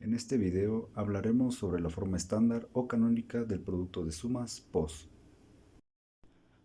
En este video hablaremos sobre la forma estándar o canónica del producto de sumas POS.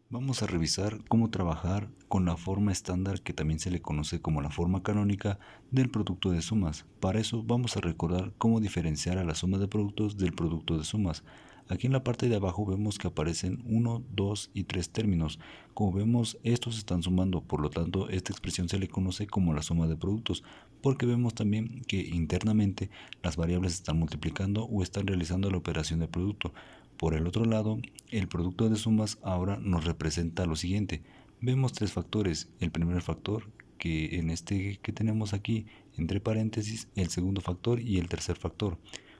Vamos a revisar cómo trabajar con la forma estándar, que también se le conoce como la forma canónica del producto de sumas. Para eso vamos a recordar cómo diferenciar a la suma de productos del producto de sumas. Aquí en la parte de abajo vemos que aparecen 1, 2 y 3 términos. Como vemos, estos están sumando, por lo tanto esta expresión se le conoce como la suma de productos, porque vemos también que internamente las variables están multiplicando o están realizando la operación de producto. Por el otro lado, el producto de sumas ahora nos representa lo siguiente. Vemos tres factores. El primer factor, que en este que tenemos aquí entre paréntesis, el segundo factor y el tercer factor.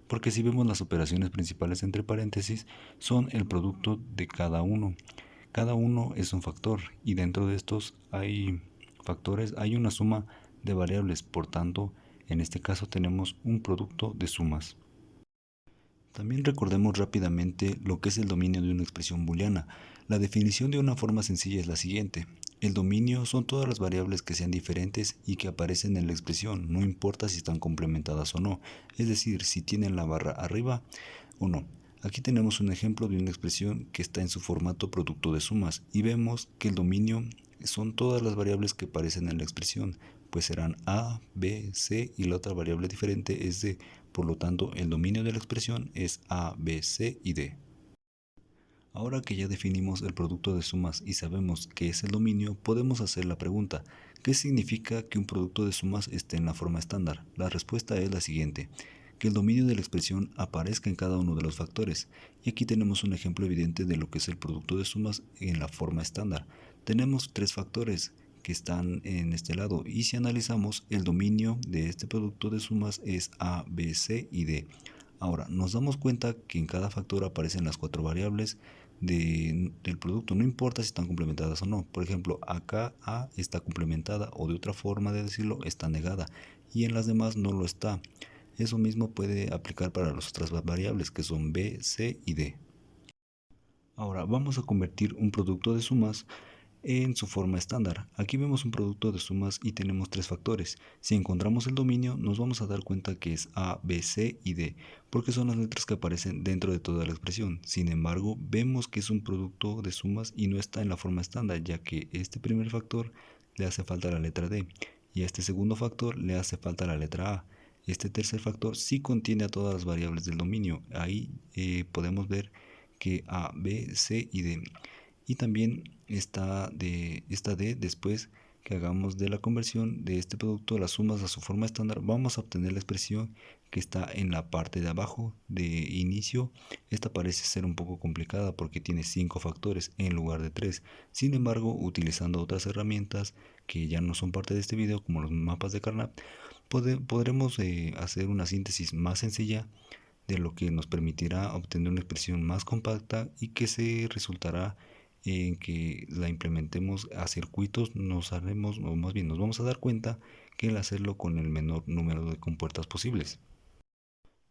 Porque si vemos las operaciones principales entre paréntesis, son el producto de cada uno. Cada uno es un factor y dentro de estos hay factores, hay una suma de variables. Por tanto, en este caso tenemos un producto de sumas. También recordemos rápidamente lo que es el dominio de una expresión booleana. La definición de una forma sencilla es la siguiente. El dominio son todas las variables que sean diferentes y que aparecen en la expresión, no importa si están complementadas o no, es decir, si tienen la barra arriba o no. Aquí tenemos un ejemplo de una expresión que está en su formato producto de sumas y vemos que el dominio son todas las variables que aparecen en la expresión, pues serán a, b, c y la otra variable diferente es d. Por lo tanto, el dominio de la expresión es a, b, c y d. Ahora que ya definimos el producto de sumas y sabemos qué es el dominio, podemos hacer la pregunta: ¿qué significa que un producto de sumas esté en la forma estándar? La respuesta es la siguiente: que el dominio de la expresión aparezca en cada uno de los factores. Y aquí tenemos un ejemplo evidente de lo que es el producto de sumas en la forma estándar. Tenemos tres factores que están en este lado, y si analizamos, el dominio de este producto de sumas es a, b, c y d. Ahora, nos damos cuenta que en cada factor aparecen las cuatro variables del producto, no importa si están complementadas o no. Por ejemplo, acá A está complementada, o de otra forma de decirlo, está negada, y en las demás no lo está. Eso mismo puede aplicar para las otras variables, que son B, C y D. Ahora vamos a convertir un producto de sumas en su forma estándar. Aquí vemos un producto de sumas y tenemos tres factores. Si encontramos el dominio, nos vamos a dar cuenta que es A, B, C y D, porque son las letras que aparecen dentro de toda la expresión. Sin embargo, vemos que es un producto de sumas y no está en la forma estándar, ya que este primer factor le hace falta la letra D y a este segundo factor le hace falta la letra A. Este tercer factor sí contiene a todas las variables del dominio. Ahí podemos ver que A, B, C y D. Y también esta D, después que hagamos de la conversión de este producto las sumas a su forma estándar, vamos a obtener la expresión que está en la parte de abajo de inicio. Esta parece ser un poco complicada porque tiene 5 factores en lugar de 3. Sin embargo, utilizando otras herramientas que ya no son parte de este video, como los mapas de Carnap, podremos hacer una síntesis más sencilla, de lo que nos permitirá obtener una expresión más compacta y que se resultará en que la implementemos a circuitos. Nos haremos, o más bien nos vamos a dar cuenta que el hacerlo con el menor número de compuertas posibles.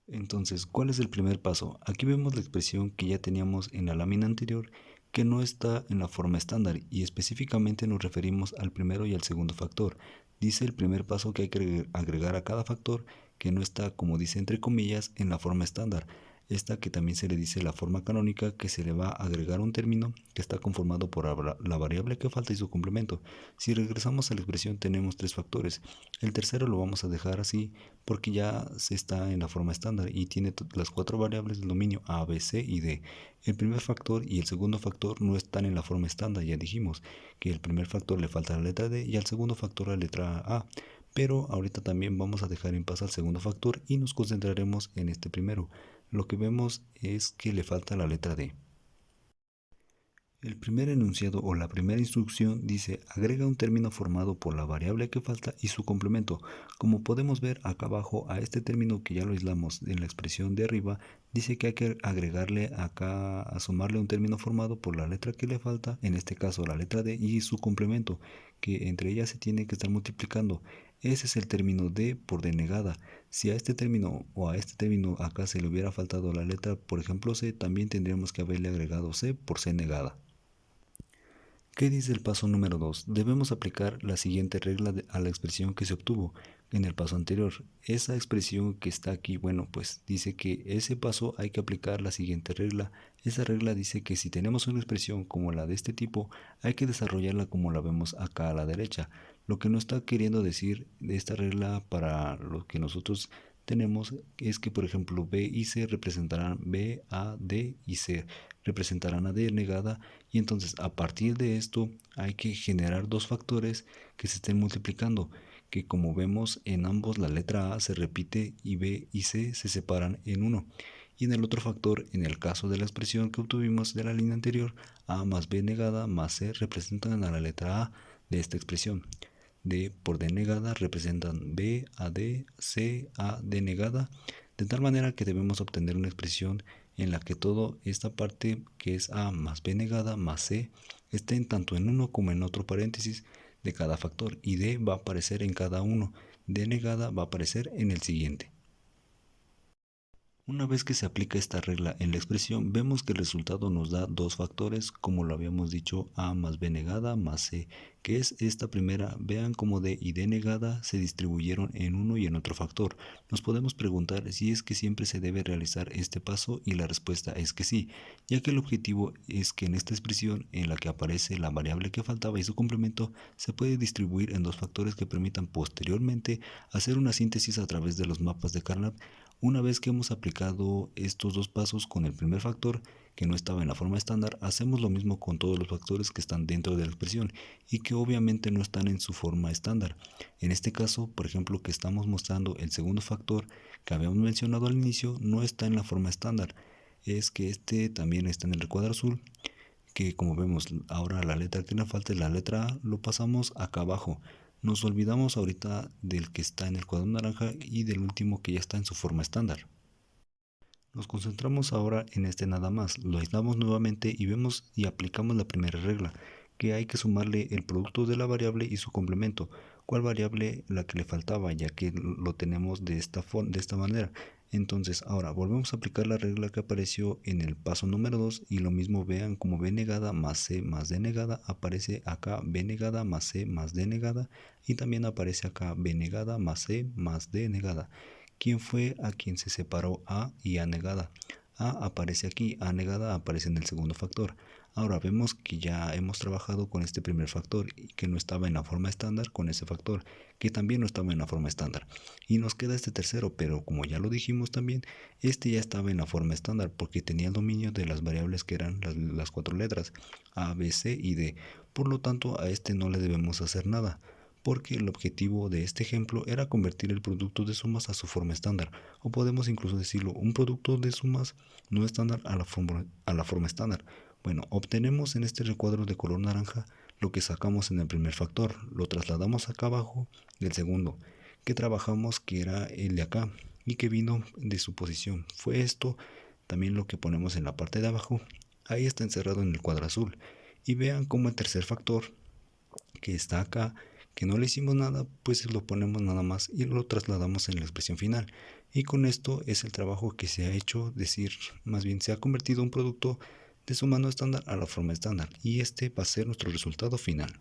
Entonces, ¿cuál es el primer paso? Aquí vemos la expresión que ya teníamos en la lámina anterior, que no está en la forma estándar, y específicamente nos referimos al primero y al segundo factor. Dice el primer paso que hay que agregar a cada factor, que no está, como dice entre comillas, en la forma estándar. Esta, que también se le dice la forma canónica, que se le va a agregar un término que está conformado por la variable que falta y su complemento. Si regresamos a la expresión, tenemos tres factores. El tercero lo vamos a dejar así porque ya se está en la forma estándar y tiene las cuatro variables del dominio A, B, C y D. El primer factor y el segundo factor no están en la forma estándar. Ya dijimos que el primer factor le falta la letra D y al segundo factor la letra A. Pero ahorita también vamos a dejar en paz al segundo factor y nos concentraremos en este primero. Lo que vemos es que le falta la letra D. El primer enunciado o la primera instrucción dice: agrega un término formado por la variable que falta y su complemento. Como podemos ver acá abajo, a este término que ya lo aislamos en la expresión de arriba, dice que hay que agregarle acá, a sumarle un término formado por la letra que le falta, en este caso la letra D, y su complemento, que entre ellas se tiene que estar multiplicando. Ese es el término D por denegada. Si a este término o a este término acá se le hubiera faltado la letra, por ejemplo C, también tendríamos que haberle agregado C por C negada. ¿Qué dice el paso número 2? Debemos aplicar la siguiente regla a la expresión que se obtuvo, en el paso anterior. Esa expresión que está aquí, bueno, pues dice que ese paso hay que aplicar la siguiente regla. Esa regla dice que si tenemos una expresión como la de este tipo, hay que desarrollarla como la vemos acá a la derecha. Lo que nos está queriendo decir de esta regla para lo que nosotros tenemos es que, por ejemplo, B y C representarán B, A, D y C representarán a D negada, y entonces a partir de esto hay que generar dos factores que se estén multiplicando, que como vemos en ambos la letra A se repite y B y C se separan en uno. Y en el otro factor, en el caso de la expresión que obtuvimos de la línea anterior, A más B negada más C representan a la letra A de esta expresión. D por D negada representan B a D, C a D negada, de tal manera que debemos obtener una expresión en la que toda esta parte que es A más B negada más C estén tanto en uno como en otro paréntesis de cada factor, y D va a aparecer en cada uno, D negada va a aparecer en el siguiente. Una vez que se aplica esta regla en la expresión, vemos que el resultado nos da dos factores, como lo habíamos dicho, A más B negada más C, que es esta primera. Vean cómo D y D negada se distribuyeron en uno y en otro factor. Nos podemos preguntar si es que siempre se debe realizar este paso, y la respuesta es que sí, ya que el objetivo es que en esta expresión en la que aparece la variable que faltaba y su complemento se puede distribuir en dos factores que permitan posteriormente hacer una síntesis a través de los mapas de Carnap. Una vez que hemos aplicado estos dos pasos con el primer factor que no estaba en la forma estándar, hacemos lo mismo con todos los factores que están dentro de la expresión y que obviamente no están en su forma estándar. En este caso, por ejemplo, que estamos mostrando el segundo factor que habíamos mencionado al inicio, no está en la forma estándar. Es que este también está en el recuadro azul, que como vemos ahora la letra que nos falta es la letra A, lo pasamos acá abajo. Nos olvidamos ahorita del que está en el cuadro naranja y del último que ya está en su forma estándar. Nos concentramos ahora en este nada más, lo aislamos nuevamente y vemos y aplicamos la primera regla, que hay que sumarle el producto de la variable y su complemento. ¿Cuál variable? La que le faltaba, ya que lo tenemos de esta manera. Entonces ahora volvemos a aplicar la regla que apareció en el paso número 2 y lo mismo. Vean como B negada más C más D negada aparece acá B negada más C más D negada, y también aparece acá B negada más C más D negada. ¿Quién fue a quien se separó A y A negada? A aparece aquí, A negada aparece en el segundo factor. Ahora vemos que ya hemos trabajado con este primer factor y que no estaba en la forma estándar, con ese factor que también no estaba en la forma estándar. Y nos queda este tercero, pero como ya lo dijimos también, este ya estaba en la forma estándar porque tenía el dominio de las variables que eran las cuatro letras A, B, C y D. Por lo tanto, a este no le debemos hacer nada, porque el objetivo de este ejemplo era convertir el producto de sumas a su forma estándar, o podemos incluso decirlo, un producto de sumas no estándar a la forma estándar. Bueno, obtenemos en este recuadro de color naranja lo que sacamos en el primer factor, lo trasladamos acá abajo del segundo, que trabajamos, que era el de acá y que vino de su posición. Fue esto también lo que ponemos en la parte de abajo. Ahí está encerrado en el cuadro azul. Y vean cómo el tercer factor que está acá, que no le hicimos nada, pues lo ponemos nada más y lo trasladamos en la expresión final. Y con esto es el trabajo que se ha hecho, decir, más bien se ha convertido un producto de suma no estándar a la forma estándar, y este va a ser nuestro resultado final.